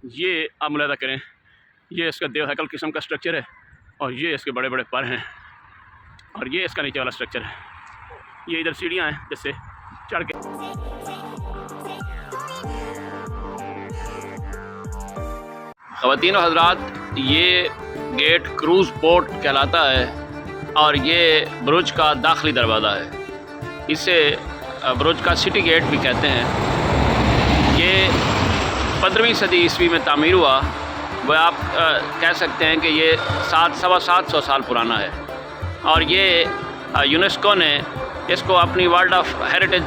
ये आप मुलाहिज़ा करें, ये इसका देव हैकल किस्म का स्ट्रक्चर है और ये इसके बड़े बड़े पर हैं और ये इसका नीचे वाला स्ट्रक्चर है। ये इधर सीढ़ियाँ हैं जिससे चढ़ के। ख़वातीन और हज़रात, ये गेट क्रूज़ पोर्ट कहलाता है और ये बुरुज का दाखिली दरवाज़ा है। इसे बुरुज का सिटी गेट भी कहते हैं। ये 15वीं सदी ईस्वी में तामीर हुआ। वह आप कह सकते हैं कि ये सवा 700 साल पुराना है और ये यूनेस्को ने इसको अपनी वर्ल्ड ऑफ हेरिटेज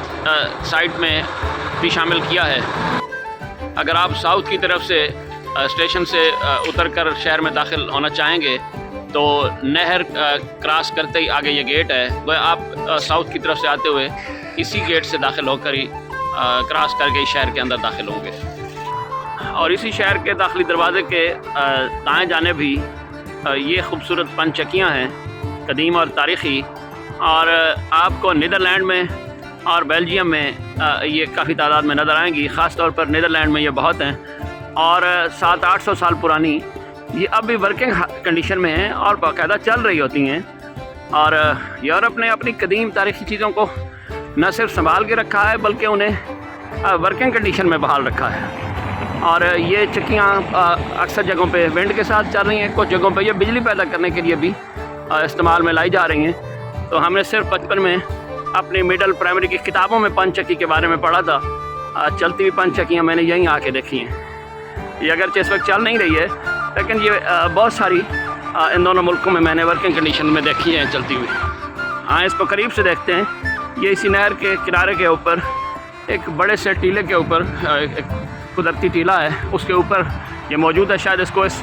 साइट में भी शामिल किया है। अगर आप साउथ की तरफ से स्टेशन से उतरकर शहर में दाखिल होना चाहेंगे तो नहर क्रॉस करते ही आगे ये गेट है। वह आप साउथ की तरफ से आते हुए इसी गेट से दाखिल होकर ही क्रॉस करके शहर के अंदर दाखिल होंगे। और इसी शहर के दाखिली दरवाज़े के दाएं जानिब भी ये खूबसूरत पंचक्कियाँ हैं, कदीम और तारीख़ी। और आपको नीदरलैंड में और बेल्जियम में ये काफ़ी तादाद में नज़र आएंगी। ख़ास तौर पर नीदरलैंड में ये बहुत हैं और 700-800 साल पुरानी ये अब भी वर्किंग कंडीशन में हैं और बाकायदा चल रही होती हैं। और यूरोप ने अपनी कदीम तारीख़ी चीज़ों को न सिर्फ संभाल के रखा है बल्कि उन्हें वर्किंग कंडीशन में बहाल रखा है। और ये चक्कियाँ अक्सर जगहों पे विंड के साथ चल रही हैं, कुछ जगहों पे ये बिजली पैदा करने के लिए भी इस्तेमाल में लाई जा रही हैं। तो हमने सिर्फ बचपन में अपनी मिडिल प्राइमरी की किताबों में पंचक्की के बारे में पढ़ा था। चलती हुई पंचक्कियाँ मैंने यहीं आके देखी हैं। ये अगरचे इस वक्त चल नहीं रही है लेकिन ये बहुत सारी इन दोनों मुल्कों में मैंने वर्किंग कंडीशन में देखी हैं चलती हुई। हाँ, इसको करीब से देखते हैं। ये इसी नहर के किनारे के ऊपर एक बड़े से टीले के ऊपर एक कुदरती टीला है, उसके ऊपर ये मौजूद है। शायद इसको इस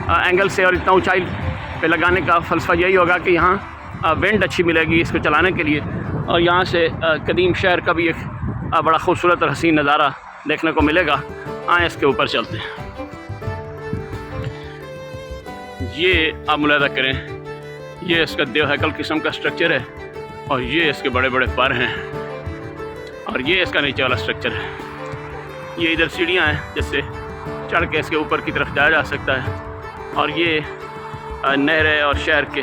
एंगल से और इतना ऊंचाई पे लगाने का फ़लसफ़ा यही होगा कि यहाँ विंड अच्छी मिलेगी इसको चलाने के लिए। और यहाँ से कदीम शहर का भी एक बड़ा खूबसूरत और हसीन नज़ारा देखने को मिलेगा। आए इसके ऊपर चलते हैं। ये आप मुलाहिज़ा करें, ये इसका देव हैकल किस्म का स्ट्रक्चर है और ये इसके बड़े बड़े पर हैं और ये इसका नीचे वाला स्ट्रक्चर है। ये इधर सीढ़ियाँ हैं जिससे चढ़ के इसके ऊपर की तरफ जाया जा सकता है। और ये नहर है और शहर के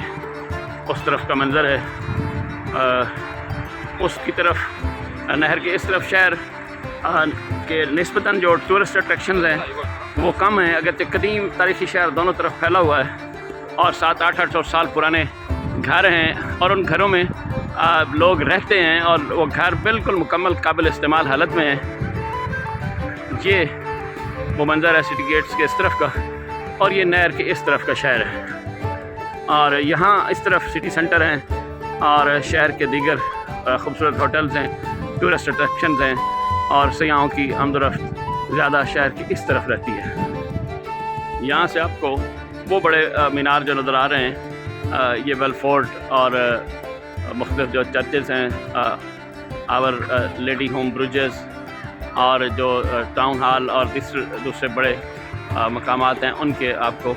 उस तरफ का मंज़र है। उसकी तरफ नहर के इस तरफ शहर के निस्बतन जो टूरिस्ट अट्रैक्शंस हैं वो कम हैं। अगर कदीम तारीख़ी शहर दोनों तरफ फैला हुआ है और 700-800 साल पुराने घर हैं और उन घरों में लोग रहते हैं और वो घर बिल्कुल मुकम्मल काबिल इस्तेमाल हालत में हैं। ये वो मंज़र है सिटी गेट्स के इस तरफ का और ये नहर के इस तरफ का शहर है। और यहाँ इस तरफ सिटी सेंटर हैं और शहर के दीगर खूबसूरत होटल्स हैं, टूरिस्ट अट्रैक्शंस हैं और सयाहों की आमदोरफ्त ज़्यादा शहर की इस तरफ रहती है। यहाँ से आपको वो बड़े मीनार जो नज़र आ रहे हैं, ये वेलफोर्ट और मुख्तलिफ जो चर्चेज़ हैं, आवर लेडी होम ब्रिजेस और जो टाउन हॉल और दूसरे बड़े मकामात हैं उनके आपको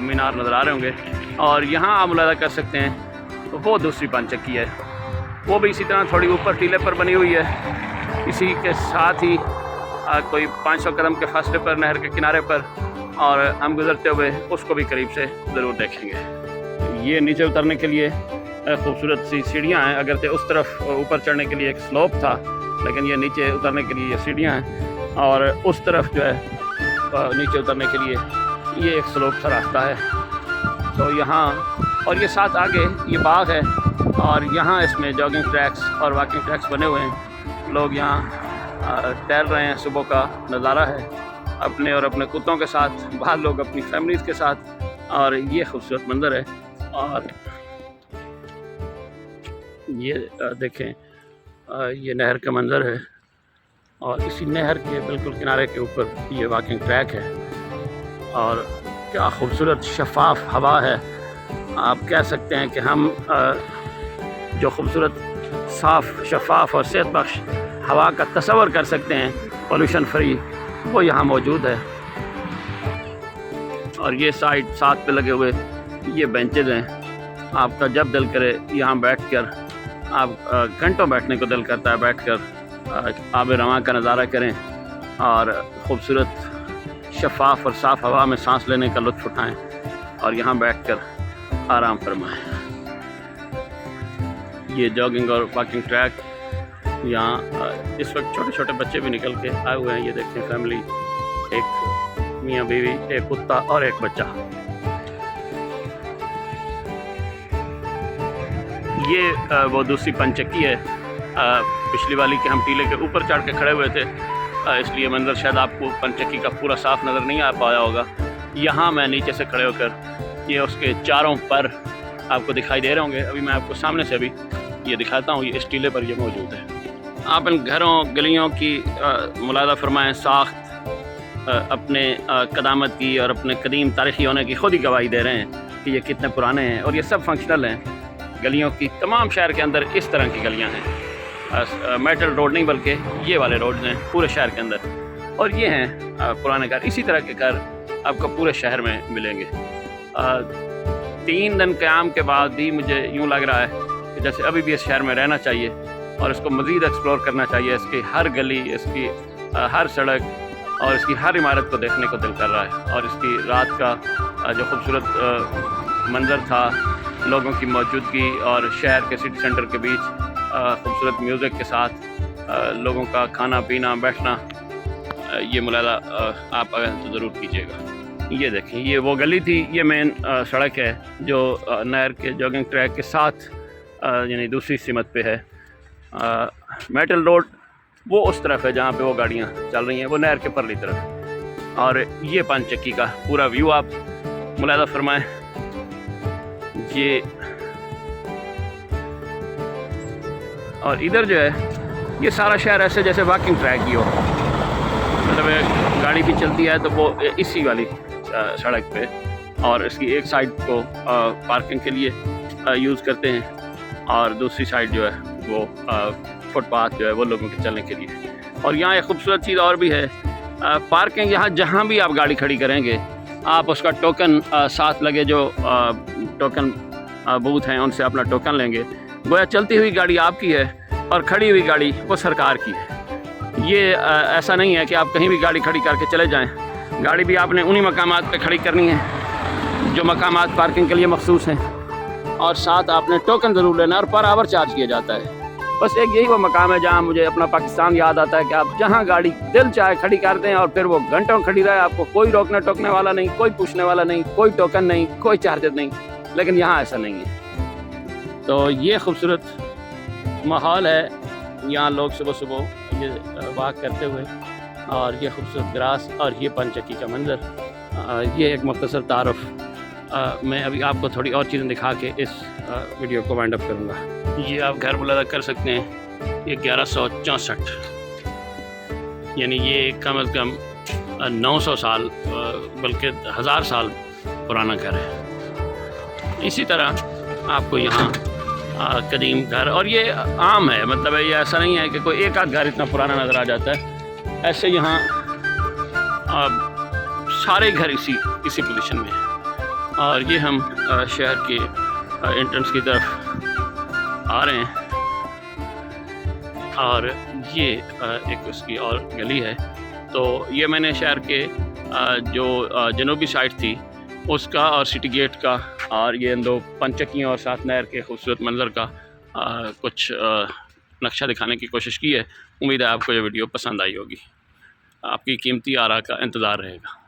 मीनार नज़र आ रहे होंगे। और यहाँ आप मुलाहिज़ा कर सकते हैं तो वो दूसरी पंचक्की है, वो भी इसी तरह थोड़ी ऊपर टीले पर बनी हुई है। इसी के साथ ही कोई 500 कदम के फासले पर नहर के किनारे पर, और हम गुज़रते हुए उसको भी करीब से ज़रूर देखेंगे। ये नीचे उतरने के लिए खूबसूरत सी सीढ़ियाँ हैं। अगर से उस तरफ ऊपर चढ़ने के लिए एक स्लोप था लेकिन ये नीचे उतरने के लिए ये सीढ़ियाँ हैं और उस तरफ जो है नीचे उतरने के लिए ये एक स्लोप सा रास्ता है। तो यहाँ और ये साथ आगे ये बाग है और यहाँ इसमें जॉगिंग ट्रैक्स और वॉकिंग ट्रैक्स बने हुए हैं। लोग यहाँ टहल रहे हैं, सुबह का नज़ारा है, अपने और अपने कुत्तों के साथ, बाहर लोग अपनी फैमिलीज़ के साथ। और ये खूबसूरत मंज़र है। और ये देखें, ये नहर का मंज़र है और इसी नहर के बिल्कुल किनारे के ऊपर ये वॉकिंग ट्रैक है। और क्या खूबसूरत शफाफ हवा है। आप कह सकते हैं कि हम जो खूबसूरत साफ़ शफाफ और सेहत बख्श हवा का तस्वर कर सकते हैं पोल्यूशन फ्री, वो यहाँ मौजूद है। और ये साइड साथ पे लगे हुए ये बेंचेज़ हैं। आपका जब दिल करे यहाँ बैठकर, आप घंटों बैठने को दिल करता है, बैठकर आब रवां का नज़ारा करें और ख़ूबसूरत शफाफ और साफ़ हवा में सांस लेने का लुत्फ़ उठाएं और यहाँ बैठकर आराम फरमाएं। ये जॉगिंग और वॉकिंग ट्रैक, यहाँ इस वक्त छोटे छोटे बच्चे भी निकल के आए हुए हैं। ये देखें फैमिली, एक मियाँ बीवी, एक कुत्ता और एक बच्चा। ये वो दूसरी पंचक्की है। पिछली वाली के हम टीले के ऊपर चढ़ के खड़े हुए थे, इसलिए मंजर शायद आपको पंचक्की का पूरा साफ नज़र नहीं आ पाया होगा। यहाँ मैं नीचे से खड़े होकर ये उसके चारों पर आपको दिखाई दे रहे होंगे। अभी मैं आपको सामने से भी ये दिखाता हूँ। ये इस टीले पर ये मौजूद है। आप इन घरों गलियों की मुलादा फरमाएँ, साख्त अपने कदामत की और अपने कदीम तारीख़ी होने की ख़ुद ही गवाही दे रहे हैं कि ये कितने पुराने हैं। और ये सब फंक्शनल हैं। गलियों की तमाम शहर के अंदर इस तरह की गलियाँ हैं। मेटल रोड नहीं बल्कि ये वाले रोड हैं पूरे शहर के अंदर। और ये हैं पुराने घर। इसी तरह के घर आपको पूरे शहर में मिलेंगे। 3 दिन क़याम के बाद भी मुझे यूँ लग रहा है कि जैसे अभी भी इस शहर में रहना चाहिए और इसको मज़ीद एक्सप्लोर करना चाहिए। इसकी हर गली, इसकी हर सड़क और इसकी हर इमारत को देखने को दिल कर रहा है। और इसकी रात का जो खूबसूरत मंज़र था, लोगों की मौजूदगी और शहर के सिटी सेंटर के बीच खूबसूरत म्यूज़िक के साथ लोगों का खाना पीना बैठना, ये मुलादा आप अगर तो ज़रूर कीजिएगा। ये देखें, ये वो गली थी, ये मेन सड़क है जो नहर के जॉगिंग ट्रैक के साथ यानी दूसरी सिमत पे है। मेटल रोड वो उस तरफ है जहाँ पे वो गाड़ियाँ चल रही हैं, वो नहर के परली तरफ। और ये पंचक्की का पूरा व्यू आप मुलादा फरमाएं। ये और इधर जो है ये सारा शहर ऐसे जैसे वॉकिंग ट्रैक ही हो, मतलब गाड़ी भी चलती है तो वो इसी वाली सड़क पे, और इसकी एक साइड को पार्किंग के लिए यूज़ करते हैं और दूसरी साइड जो है वो फुटपाथ जो है वो लोगों के चलने के लिए। और यहाँ एक खूबसूरत चीज़ और भी है, पार्किंग। यहाँ जहाँ भी आप गाड़ी खड़ी करेंगे आप उसका टोकन साथ लगे जो टोकन बूथ हैं उनसे अपना टोकन लेंगे। गोया चलती हुई गाड़ी आपकी है और खड़ी हुई गाड़ी वो सरकार की है। ये ऐसा नहीं है कि आप कहीं भी गाड़ी खड़ी करके चले जाएं। गाड़ी भी आपने उन्हीं मकामात पे खड़ी करनी है जो मकामात पार्किंग के लिए मखसूस हैं, और साथ आपने टोकन ज़रूर लेना और पर आवर चार्ज किया जाता है। बस एक यही वो मकाम है जहाँ मुझे अपना पाकिस्तान याद आता है कि आप जहाँ गाड़ी दिल चाहे खड़ी कर दें और फिर वो घंटों खड़ी रहे, आपको कोई रोकने टोकने वाला नहीं, कोई पूछने वाला नहीं, कोई टोकन नहीं, कोई चार्जर नहीं। लेकिन यहाँ ऐसा नहीं है। तो ये खूबसूरत माहौल है, यहाँ लोग सुबह सुबह ये वॉक करते हुए, और ये खूबसूरत ग्रास और ये पंचक्की का मंज़र। ये एक मुख्तसर तारुफ मैं अभी आपको थोड़ी और चीज़ें दिखा के इस वीडियो को वाइंड अप करूँगा। ये आप घर मुलादा कर सकते हैं। ये 1164 यानी ये कम अज़ कम 900 साल बल्कि 1000 साल पुराना घर है। इसी तरह आपको यहाँ कदीम घर, और ये आम है, मतलब ये ऐसा नहीं है कि कोई एक आध घर इतना पुराना नज़र आ जाता है। ऐसे यहाँ सारे घर इसी पोजीशन में हैं। और ये हम शहर के एंट्रेंस की तरफ आ रहे हैं, और ये एक उसकी और गली है। तो ये मैंने शहर के जो जनूबी साइड थी उसका और सिटी गेट का और ये दो पंचक्कियों और साथ नहर के खूबसूरत मंज़र का कुछ नक्शा दिखाने की कोशिश की है। उम्मीद है आपको ये वीडियो पसंद आई होगी। आपकी कीमती आरा का इंतज़ार रहेगा।